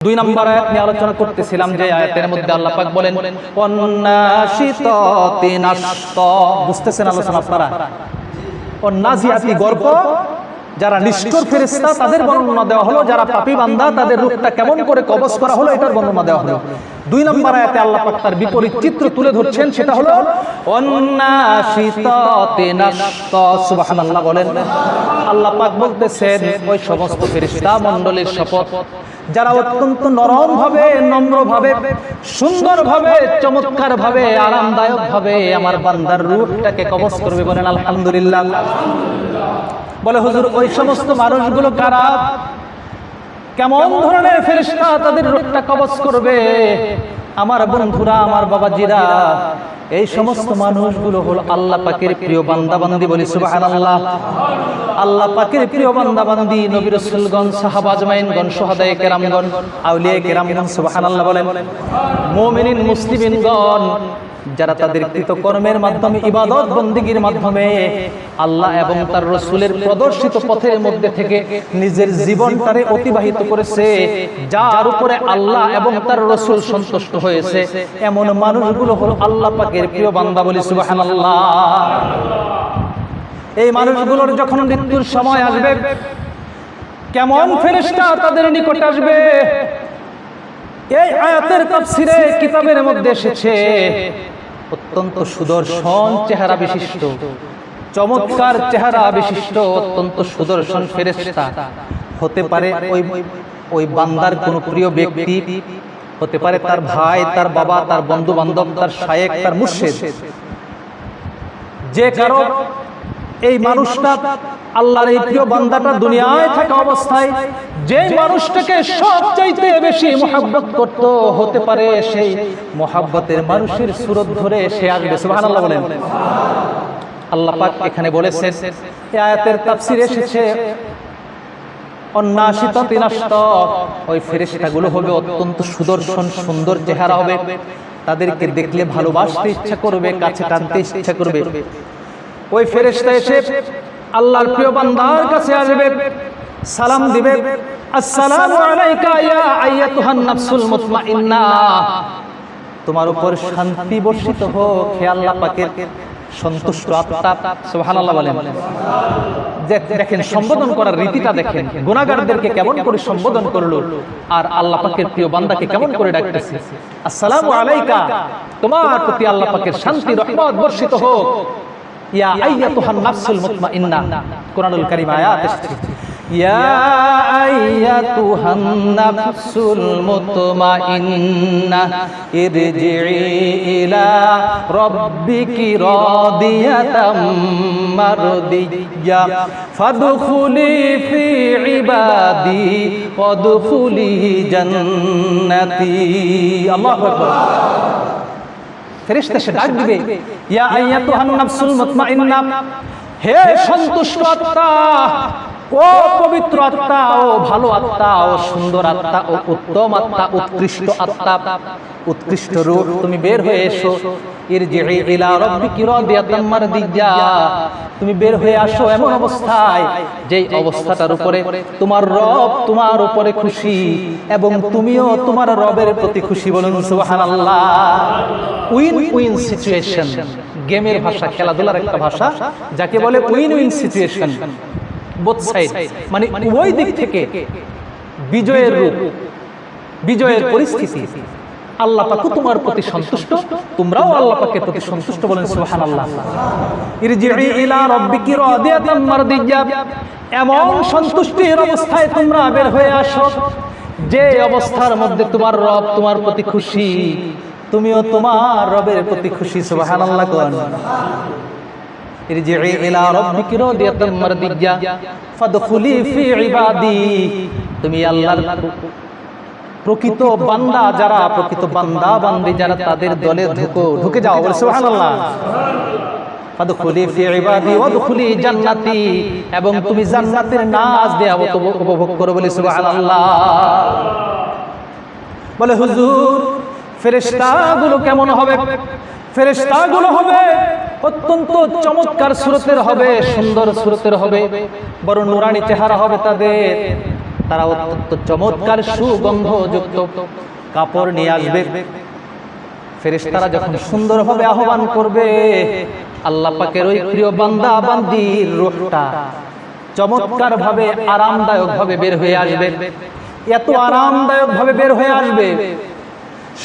2 নম্বর আয়াত নিয়ে আলোচনা করতেছিলাম, যে আয়াতের মধ্যে আল্লাহ পাক বলেন ওয়ান্নাশিতাতি নাশতা। বুঝতেছেন আলোচনা আপনারা? ওয়ান্নাজিআতি গর্ব, যারা নিষ্ঠুর ফেরেশতা তাদের বর্ণনা দেওয়া হলো, যারা পাপী বান্দা তাদের রূপটা কেমন করে কবজ করা হলো এটার বর্ণনা দেওয়া হলো। 2 নম্বর আয়াতে আল্লাহ পাক তার বিপরীত চিত্র তুলে ধরছেন, সেটা হলো ওয়ান্নাশিতাতি নাশতা। সুবহানাল্লাহ বলেন। আল্লাহ পাক বলতেছেন ওই সমস্ত ফেরেশতা মণ্ডলীর শপথ যারা অত্যন্ত নরম ভাবে, নম্র ভাবে, সুন্দর ভাবে, চমৎকার ভাবে, আরামদায়ক ভাবে আমার বান্দার রূহটাকে কবজ করবে। বলেন আলহামদুলিল্লাহ। বলে হুজুর ওই সমস্ত মানুষগুলো কারা, কেমন ধরনের ফেরেশতা তাদের রূহটা কবজ করবে? আমার বন্ধুরা, আমার বাবাজিরা, এই সমস্ত মানুষগুলো হলো আল্লাহ পাকের প্রিয় বান্দা বান্দি। বলি সুবহানাল্লাহ। আল্লাহ পাকের প্রিয় বান্দা বান্দি, নবী রাসূলগণ, সাহাবা আজমাইনগণ, শুহাদায়ে কেরামগণ, আউলিয়ায়ে কেরামগণ। সুবহানাল্লাহ বলেন। মুমিনিন মুসলিমিনগণ যারা তাদের কৃতকর্মের মাধ্যমে, ইবাদত বন্দেগীর মাধ্যমে আল্লাহ এবং তার রাসূলের প্রদর্শিত পথের মধ্যে থেকে নিজের জীবনটারে অতিবাহিত করেছে, যার উপরে আল্লাহ এবং তার রাসূল সন্তুষ্ট হয়েছে, এমন মানুষগুলো হলো আল্লাহ পাকের প্রিয় বান্দা। বলি সুবহানাল্লাহ। এই মানুষগুলোর যখন মৃত্যুর সময় আসবে, কেমন ফেরেশতা তাদের নিকট আসবে? এই আয়াতের তাফসীরে কিতাবের মধ্যে এসেছে অত্যন্ত সুদর্শন চেহারা বিশিষ্ট, চমৎকার চেহারা বিশিষ্ট, অত্যন্ত সুদর্শন ফেরেশতা। হতে পারে ওই বান্দার কোনো প্রিয় ব্যক্তি, হতে পারে তার ভাই, তার বাবা, তার বন্ধু বান্ধব, তার শায়েখ, তার মুর্শিদ, যে কারো এই মানুষটা, আল্লাহর এই প্রিয় বান্দাটা দুনিয়ায় থাকা অবস্থায় যে মানুষটাকে সবচাইতে বেশি মুহাব্বত করত, হতে পারে সেই মুহাব্বতের মানুষের সুরত ধরে সে আসবে। সুবহানাল্লাহ বলেন। আল্লাহ পাক এখানে বলেছেন, এই আয়াতের তাফসীরে এসেছে ওয়ান্নাশিতাতি নাশতা। ওই ফেরেশতাগুলো হবে অত্যন্ত সুদর্শন, সুন্দর চেহারা হবে, তাদেরকে দেখলে ভালোবাসতে ইচ্ছা করবে, কাছে টানতে ইচ্ছা করবে। ওই ফেরেশতা এসে আল্লাহর প্রিয় বান্দার কাছে আসবে, সালাম দিবে, আসসালামু আলাইকা ইয়া আইয়াতুহান নাফসুল মুতমাইন্না। তোমার উপর শান্তি বর্ষিত হোক হে আল্লাহ পাকের সন্তুষ্ট আত্মা। সুবহানাল্লাহ বলেন। দেখেন সম্বোধন করার রীতিটা দেখেন, গুনাহগারদেরকে কেমন করে সম্বোধন করলো, আর আল্লাহ পাকের প্রিয় বান্দাকে কেমন করে ডাকতেছে, আসসালামু আলাইকা, তোমার প্রতি আল্লাহ পাকের শান্তি রহমত বর্ষিত হোক, ইয়া আইয়াতুহান নাফসুল মুতমাইন্না। কোরআনুল কারীম আয়াত এসেছে, ইয়া আইয়াতুহান নাফসুল মুতমাইন্না ইরজিই ইলা রাব্বিকি রাদিয়াতাম মারদিয়্যা ফাদখুলি ফি ইবাদি ওয়াদখুলি জান্নাতি। আল্লাহু আকবার। ফেরেশতা সে ডাক দিবে, ইয়া আইয়াতুহান নাফসুল মুতমাইন্না, হে সন্তুষ্ট আত্মা, ও পবিত্র আত্মা, ও ভালো আত্মা, ও সুন্দর আত্মা, ও উত্তম আত্মা, উৎকৃষ্ট আত্মা, উৎকৃষ্ট রূহ, তুমি বের হয়ে এসো। ইরজিই ইলা রাব্বিকি রাদিয়াতাম মারদিয়্যা, তুমি বের হয়ে আসো এমন অবস্থায় যেই অবস্থাটার উপরে তোমার রব তোমার উপরে খুশি এবং তুমিও তোমার রবের প্রতি খুশি। বলুন সুবহানাল্লাহ। উইন উইন সিচুয়েশন, গেমের ভাষা, খেলাধুলার একটা ভাষা যাকে বলে win win situation. Both side, মানে উভয় দিক থেকে বিজয়ের রূপ, বিজয়ের পরিস্থিতি। আল্লাহ পাক তোমার প্রতি সন্তুষ্ট, তোমরাও আল্লাহ পাকের প্রতি সন্তুষ্ট। বলেন সুবহানাল্লাহ। ইরজিই ইলা রাব্বিকি রাদিয়াতাম মারদিয়্যা, এমন সন্তুষ্টির অবস্থায় তোমরা বের হয়ে আসো যে অবস্থার মধ্যে তোমার রব তোমার প্রতি খুশি, তুমিও তোমার রবের প্রতি খুশি। সুবহানাল্লাহ। কোন ইরজিই ইলা রাব্বিকি রাদিয়াতাম মারদিয়্যা ফাদখুলি ফি ইবাদি, তুমি আল্লাহর প্রকৃত বান্দা যারা, প্রকৃত বান্দা বান্দি যারা, তাদের দলে ঢুকে যাও। বলে সুবহানাল্লাহ। ফাদখুলি ফি ইবাদি ওয়াদখুলি জান্নাতি, এবং তুমি জান্নাতের নাজ দেয়া উপভোগ করো। বলে সুবহানাল্লাহ। বলে হুজুর ফেরেশতাগুলো কেমন হবে? ফেরেশতাগুলো হবে অত্যন্ত চমৎকার সুরতের হবে, সুন্দর সুরতের হবে, বড় নুরানি চেহারা হবে তাদের। তারা অত্যন্ত চমৎকার সুগন্ধযুক্ত কাপড় নিয়ে আসবে। ফেরেশতারা যখন সুন্দরভাবে আহ্বান করবে, আল্লাহ পাকের ওই প্রিয় বান্দা বান্দির রূহটা চমৎকার ভাবে আরামদায়ক ভাবে বের হয়ে আসবে। এত আরামদায়ক ভাবে বের হয়ে আসবে,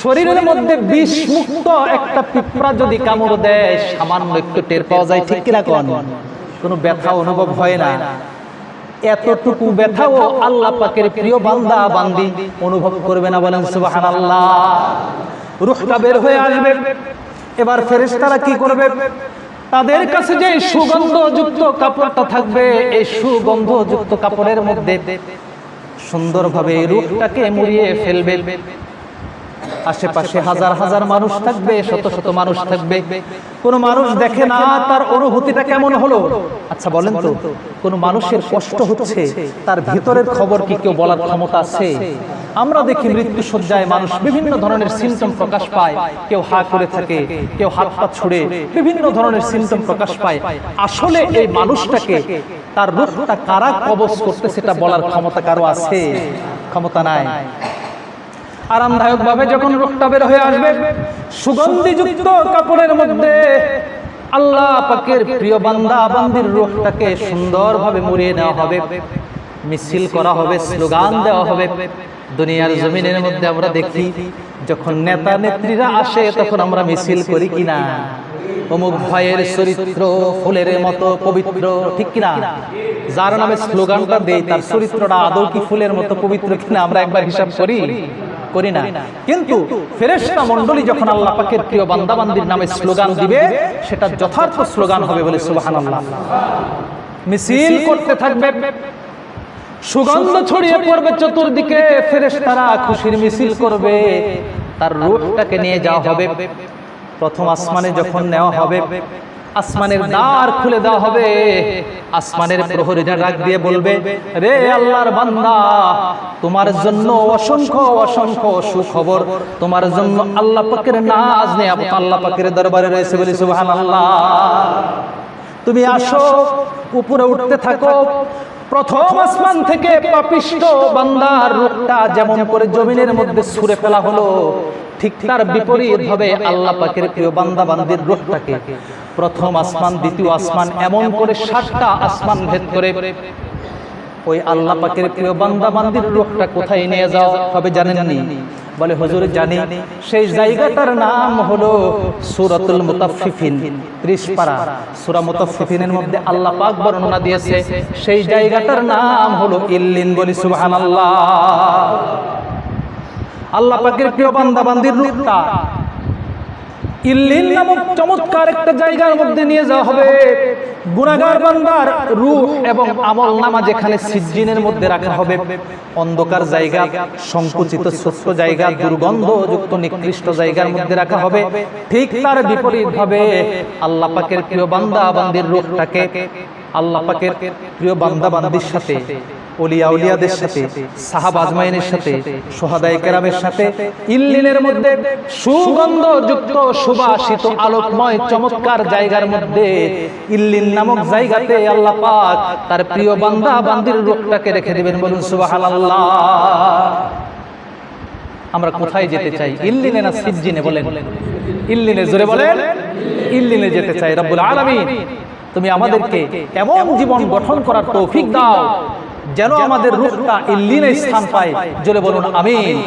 শরীরের মধ্যে বিষ মুক্ত একটা পিঁপড়া যদি কামড় দেয় সামান্য একটু টের পাওয়া যায়, ঠিক কিনা কোন? কোনো ব্যথা অনুভব হয় না। এতটুকু ব্যথাও আল্লাহ পাকের প্রিয় বান্দা বান্দি অনুভব করবে না, বলেন সুবহানাল্লাহ। রূহটা বের হয়ে আসবে। এবার ফেরেশতারা কি করবে? তাদের কাছে যে সুগন্ধযুক্ত কাপড়টা থাকবে, এই সুগন্ধযুক্ত কাপড়ের মধ্যে সুন্দরভাবে রূহটাকে মুড়িয়ে ফেলবে। আশেপাশে হাজার হাজার মানুষ থাকবে, শত শত মানুষ থাকবে, কোন মানুষ দেখে না তার অনুভূতিটা কেমন হলো। আচ্ছা বলেন তো, কোন মানুষের কষ্ট হচ্ছে, তার ভিতরের খবর কি কেউ বলার ক্ষমতা আছে? আমরা দেখি মৃত্যুশয্যায় মানুষ বিভিন্ন ধরনের সিমটম প্রকাশ পায়, কেউ হা করে থাকে, কেউ হাত পা ছুড়ে, বিভিন্ন ধরনের সিমটম প্রকাশ পায়। আসলে এই মানুষটাকে, তার রূহটা কারা কবজ করতে সেটা বলার ক্ষমতা কারো আছে? ক্ষমতা নাই। আরামদায়ক ভাবে যখন রূহটা বের হয়ে আসবে, সুগন্ধিযুক্ত কাপড়ের মধ্যে আল্লাহ পাকের প্রিয় বান্দা বান্দির রূহটাকে সুন্দরভাবে মুড়িয়ে নেওয়া হবে, মিছিল করা হবে, স্লোগান দেওয়া হবে। দুনিয়ার জমিনের মধ্যে আমরা দেখি যখন নেতা নেত্রীরা আসে তখন আমরা মিছিল করি কিনা, অমুক ভাইয়ের চরিত্র ফুলের মতো পবিত্র, ঠিক কিনা? যার নামে স্লোগানটা দেই তার চরিত্রটা আদৌ কি ফুলের মতো পবিত্র কিনা আমরা একবার হিসাব করি না। কিন্তু ফেরেশতা মণ্ডলী যখন আল্লাহ পাকের প্রিয় বান্দা বান্দির নামে স্লোগান দিবে, সেটা যথার্থ স্লোগান হবে, বলে সুবহানাল্লাহ। মিছিল করতে থাকবে, সুগন্ধ ছড়িয়ে পড়বে চতুর্দিকে, ফেরেশতারা খুশির মিছিল করবে, তার রূহটাকে নিয়ে যাওয়া হবে। প্রথম আসমানে যখন নেওয়া হবে, আসমানের দ্বার খুলে দেওয়া হবে। আসমানের প্রহরীরা ডাক দিয়ে বলবে, রে আল্লাহর বান্দা, তোমার জন্য অসংখ্য অসংখ্য সুখবর, তোমার জন্য আল্লাহ পাকের নাজ নেয়ামত আল্লাহ পাকের দরবারে রয়েছে, বলি সুবহানাল্লাহ। তুমি আসো, উপরে উঠতে থাকো। প্রথম আসমান থেকে পাপিষ্ঠ বান্দার রূহটা যেমন করে জমিনের মধ্যে ছুঁড়ে ফেলা হলো, ঠিক তার বিপরীত ভাবে আল্লাহ পাকের প্রিয় বান্দা বান্দির রূহটাকে প্রথম আসমান, দ্বিতীয় আসমান, এমন করে 7টা আসমান ভেদ করে ওই আল্লাহ পাকের প্রিয় বান্দা বান্দির রূহটা কোথায় নিয়ে যাওয়া হবে জানেননি? বলে হুজুর জানি, সেই জায়গাটার নাম হলো সূরাতুল মুতাফফিফিন। 30 পারা সূরা মুতাফফিফিনের মধ্যে আল্লাহ পাক বর্ণনা দিয়েছে, সেই জায়গাটার নাম হলো ইল্লিন, বলি সুবহানাল্লাহ। আল্লাহ পাকের প্রিয় বান্দা বান্দির রূহটা ইল্লিন নামক চমৎকার একটা জায়গার মধ্যে নিয়ে যাওয়া হবে। গুনাহগার বান্দার রূহ এবং আমলনামা যেখানে সিজ্জিনের মধ্যে রাখা হবে, অন্ধকার জায়গা, সংকুচিত ছোট্ট জায়গা, দুর্গন্ধযুক্ত নিকৃষ্ট জায়গার মধ্যে রাখা হবে। ঠিক তার বিপরীত ভাবে আল্লাহ পাকের প্রিয় বান্দা বান্দির রূহটাকে আল্লাহ পাকের প্রিয় বান্দা বান্দির সাথে, ওলিয়া উলিয়াদের সাথে, সাহাবা আজমাইনের সাথে, শুহাদায়ে কেরামের সাথে ইল্লিনের মধ্যে সুগন্ধযুক্ত সুবাসিত আলোকময় চমৎকার জায়গার মধ্যে ইল্লিন নামক জায়গাতে আল্লাহ পাক তার প্রিয় বান্দা বান্দির রূহটাকে রেখে দিবেন, বলুন সুবহানাল্লাহ। আমরা কোথায় যেতে চাই, ইল্লিনে না সিজ্জিনে? বলেন ইল্লিনে, জোরে বলেন ইল্লিনে যেতে চাই। রব্বুল আলামিন তুমি আমাদেরকে এমন জীবন গঠন করার তৌফিক দাও যেন আমাদের রূহটা ইল্লিনে স্থান পায়, জোরে বলুন আমিন।